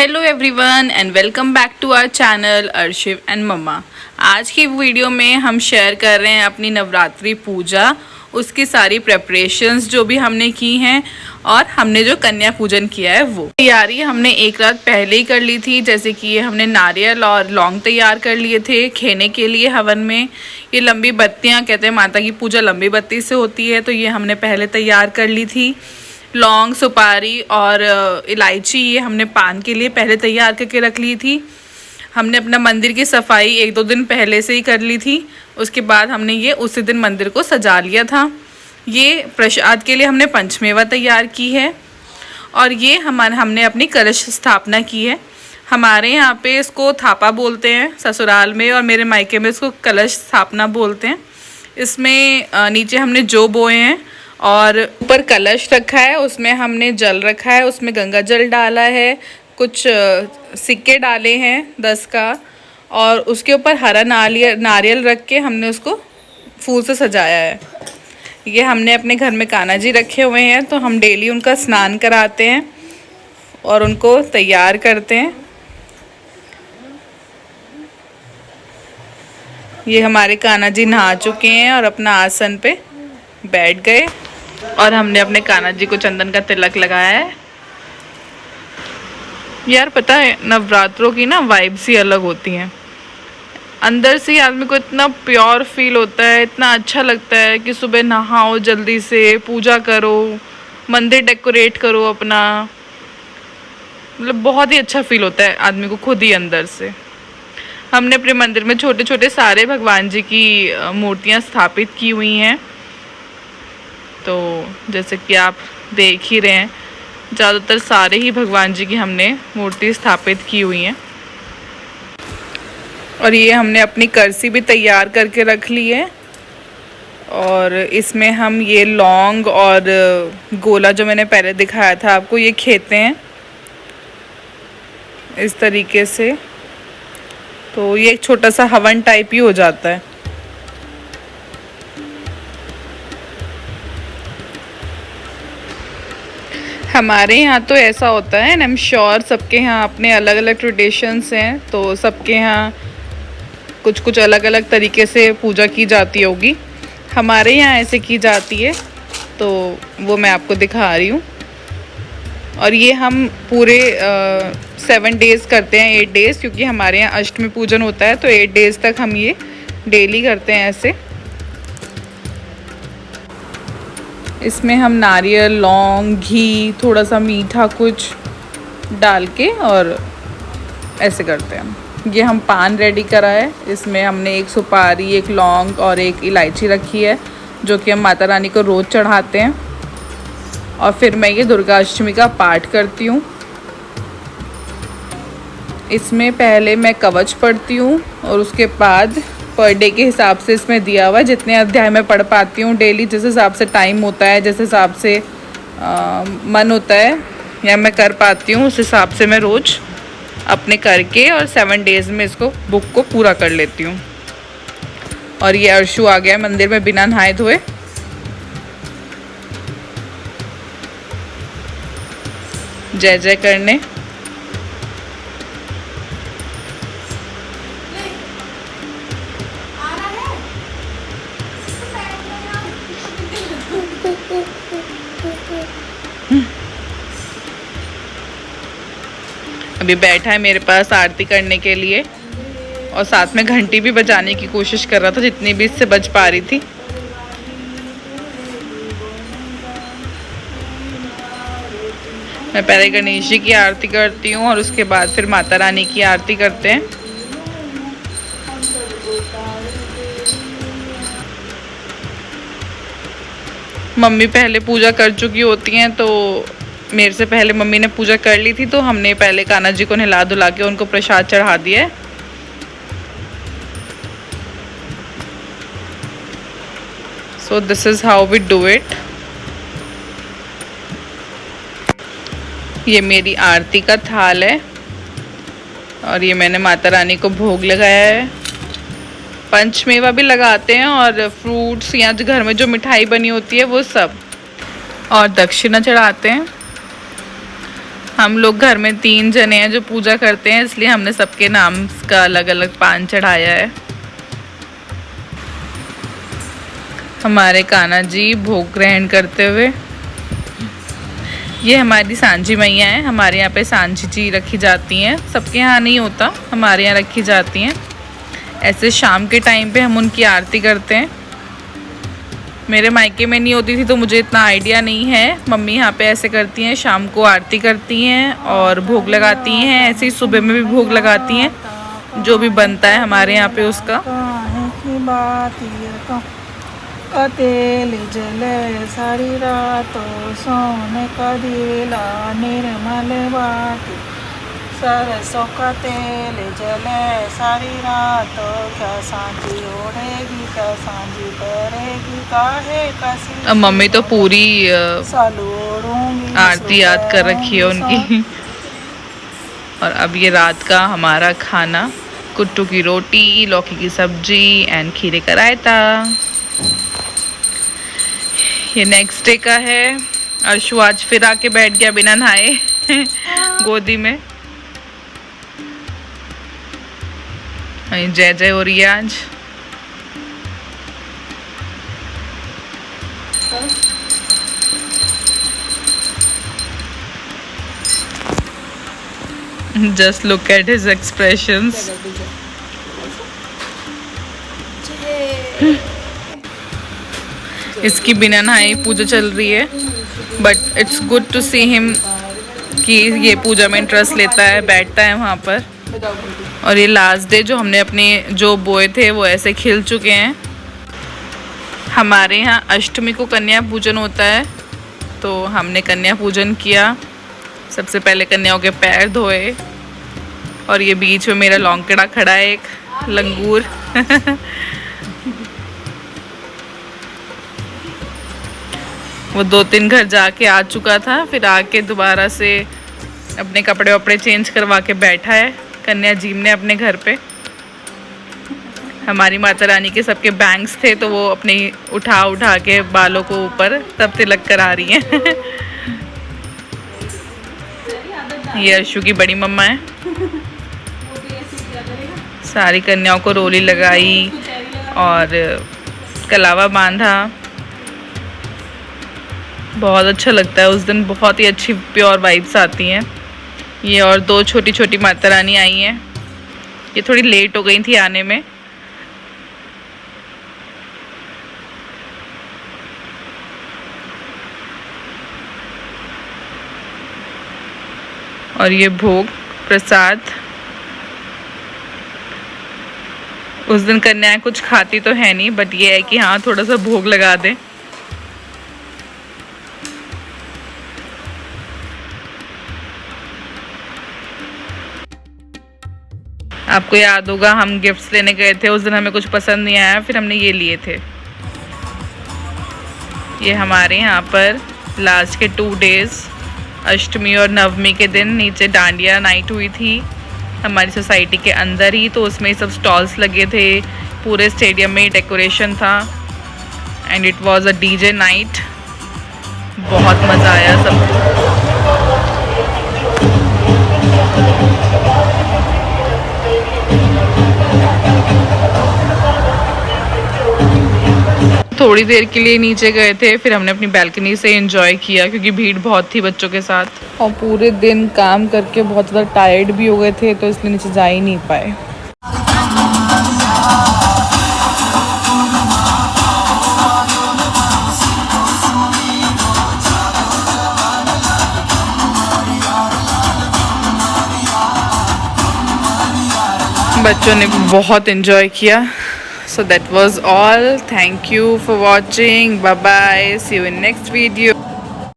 Hello everyone and welcome back to our channel Arshiv and mamma. आज की video में हम शेयर कर रहे हैं अपनी नवरात्रि पूजा, उसकी सारी प्रेपरेशंस जो भी हमने की हैं और हमने जो कन्या पूजन किया है वो तैयारी हमने एक रात पहले ही कर ली थी। जैसे कि ये हमने नारियल और लौंग तैयार कर लिए थे खेने के लिए हवन में। ये लंबी बत्तियाँ कहते हैं माता की पूजा लंबी बत्ती से होती है, तो ये हमने पहले तैयार कर ली थी। लौंग, सुपारी और इलायची ये हमने पान के लिए पहले तैयार करके रख ली थी। हमने अपना मंदिर की सफाई 1-2 दिन पहले से ही कर ली थी। उसके बाद हमने ये उसी दिन मंदिर को सजा लिया था। ये प्रसाद के लिए हमने पंचमेवा तैयार की है और ये हमने अपनी कलश स्थापना की है। हमारे यहाँ पे इसको थापा बोलते हैं ससुराल में, और मेरे मायके में इसको कलश स्थापना बोलते हैं। इसमें नीचे हमने जो बोए हैं और ऊपर कलश रखा है, उसमें हमने जल रखा है, उसमें गंगा जल डाला है, कुछ सिक्के डाले हैं 10 का, और उसके ऊपर हरा नारियल रख के हमने उसको फूल से सजाया है। ये हमने अपने घर में कान्हा जी रखे हुए हैं, तो हम डेली उनका स्नान कराते हैं और उनको तैयार करते हैं। ये हमारे कान्हा जी नहा चुके हैं और अपना आसन पे बैठ गए और हमने अपने कान्हा जी को चंदन का तिलक लगाया है। यार पता है नवरात्रों की ना वाइब्स ही अलग होती हैं। अंदर से आदमी को इतना प्योर फील होता है, इतना अच्छा लगता है कि सुबह नहाओ, जल्दी से पूजा करो, मंदिर डेकोरेट करो अपना, मतलब बहुत ही अच्छा फील होता है आदमी को खुद ही अंदर से। हमने अपने मंदिर में छोटे छोटे सारे भगवान जी की मूर्तियाँ स्थापित की हुई हैं। तो जैसे कि आप देख ही रहे हैं, ज़्यादातर सारे ही भगवान जी की हमने मूर्ति स्थापित की हुई हैं। और ये हमने अपनी करसी भी तैयार करके रख ली है और इसमें हम ये लौंग और गोला जो मैंने पहले दिखाया था आपको, ये खेते हैं इस तरीके से। तो ये एक छोटा सा हवन टाइप ही हो जाता है। हमारे यहाँ तो ऐसा होता है, एंड आई एम श्योर सबके यहाँ अपने अलग अलग ट्रेडिशंस हैं, तो सबके यहाँ कुछ कुछ अलग अलग तरीके से पूजा की जाती होगी। हमारे यहाँ ऐसे की जाती है, तो वो मैं आपको दिखा रही हूँ। और ये हम पूरे 7 डेज़ करते हैं, 8 डेज़, क्योंकि हमारे यहाँ अष्टमी पूजन होता है, तो 8 डेज़ तक हम ये डेली करते हैं ऐसे। इसमें हम नारियल, लौंग, घी, थोड़ा सा मीठा कुछ डाल के और ऐसे करते हैं। ये हम पान रेडी करा है, इसमें हमने एक सुपारी, एक लौंग और एक इलायची रखी है, जो कि हम माता रानी को रोज़ चढ़ाते हैं। और फिर मैं ये दुर्गा अष्टमी का पाठ करती हूँ। इसमें पहले मैं कवच पढ़ती हूँ और उसके बाद पर डे के हिसाब से इसमें दिया हुआ है जितने अध्याय मैं पढ़ पाती हूँ डेली, जिस हिसाब से टाइम होता है, जिस हिसाब से मन होता है या मैं कर पाती हूँ, उस हिसाब से मैं रोज़ अपने करके और 7 डेज़ में इसको बुक को पूरा कर लेती हूँ। और ये अर्शु आ गया मंदिर में बिना नहाए धोए। जय जय करने। अभी बैठा है मेरे पास आरती करने के लिए और साथ में घंटी भी बजाने की कोशिश कर रहा था जितनी भी इससे बज पा रही थी। मैं पहले गणेश जी की आरती करती हूँ और उसके बाद फिर माता रानी की आरती करते हैं। मम्मी पहले पूजा कर चुकी होती हैं, तो मेरे से पहले मम्मी ने पूजा कर ली थी, तो हमने पहले कान्हा जी को नहला धुला के उनको प्रसाद चढ़ा दिया है। So this is how we do it. ये मेरी आरती का थाल है और ये मैंने माता रानी को भोग लगाया है। पंचमेवा भी लगाते हैं और फ्रूट्स या जो घर में जो मिठाई बनी होती है वो सब, और दक्षिणा चढ़ाते हैं। हम लोग घर में 3 जने हैं जो पूजा करते हैं, इसलिए हमने सबके नाम का अलग अलग पान चढ़ाया है। हमारे कान्हा जी भोग ग्रहण करते हुए। ये हमारी सांझी मैया है। हमारे यहाँ पे सांझी जी रखी जाती हैं, सबके यहाँ नहीं होता, हमारे यहाँ रखी जाती हैं। ऐसे शाम के टाइम पे हम उनकी आरती करते हैं। मेरे मायके में नहीं होती थी तो मुझे इतना आइडिया नहीं है। मम्मी यहाँ पे ऐसे करती हैं, शाम को आरती करती हैं और भोग लगाती हैं। ऐसे ही सुबह में भी भोग लगाती हैं, जो भी बनता है हमारे यहाँ पे उसका। तेल जले सारी रात सोने का दिला निर्मल बाती सरसों का तेल जले सारी रात क्या सांझी ओढ़ेगी क्या सांझी करेगी काहे कसी। अब मम्मी तो पूरी सलोड़ूंगी आरती याद कर रखी है उनकी। और अब ये रात का हमारा खाना, कुट्टू की रोटी, लौकी की सब्जी एंड खीरे का रायता। ये नेक्स्ट डे का है। अर्शु आज फिर आके बैठ गया बिना नहाए गोदी में। जय जय हो रही है आज। Just look at his expressions. इसकी बिना नहाई पूजा चल रही है, but it's good to see him कि ये पूजा में इंटरेस्ट लेता है, बैठता है वहाँ पर। और ये लास्ट डे जो हमने अपने जो बोए थे वो ऐसे खिल चुके हैं। हमारे यहाँ अष्टमी को कन्या पूजन होता है, तो हमने कन्या पूजन किया। सबसे पहले कन्याओं के पैर धोए और ये बीच में मेरा लौंगड़ा खड़ा है, एक लंगूर। वो 2-3 घर जाके आ चुका था, फिर आके दोबारा से अपने कपड़े वपड़े चेंज करवा के बैठा है कन्या जी ने अपने घर पे। हमारी माता रानी के सबके बैंग्स थे तो वो अपने उठा उठा के बालों को ऊपर तब तिलक करा रही हैं। ये अर्शु की बड़ी मम्मा है। सारी कन्याओं को रोली लगाई और कलावा बांधा। बहुत अच्छा लगता है उस दिन, बहुत ही अच्छी प्योर वाइब्स आती हैं। ये और 2 छोटी छोटी माता रानी आई हैं। ये थोड़ी लेट हो गई थी आने में। और ये भोग प्रसाद, उस दिन कन्याएं कुछ खाती तो है नहीं, बट ये है कि हाँ थोड़ा सा भोग लगा दें। आपको याद होगा हम गिफ्ट्स लेने गए थे, उस दिन हमें कुछ पसंद नहीं आया, फिर हमने ये लिए थे। ये हमारे यहाँ पर लास्ट के 2 डेज अष्टमी और नवमी के दिन नीचे डांडिया नाइट हुई थी हमारी सोसाइटी के अंदर ही, तो उसमें सब स्टॉल्स लगे थे, पूरे स्टेडियम में डेकोरेशन था and it was a DJ night. बहुत मज़ा आया सबको। थोड़ी देर के लिए नीचे गए थे, फिर हमने अपनी बैल्कनी से एंजॉय किया क्योंकि भीड़ बहुत थी बच्चों के साथ। और पूरे दिन काम करके बहुत ज़्यादा टायर्ड भी हो गए थे, तो इसलिए नीचे जा ही नहीं पाए। बच्चों ने बहुत एंजॉय किया। So that was all. Thank you for watching. Bye bye. See you in next video.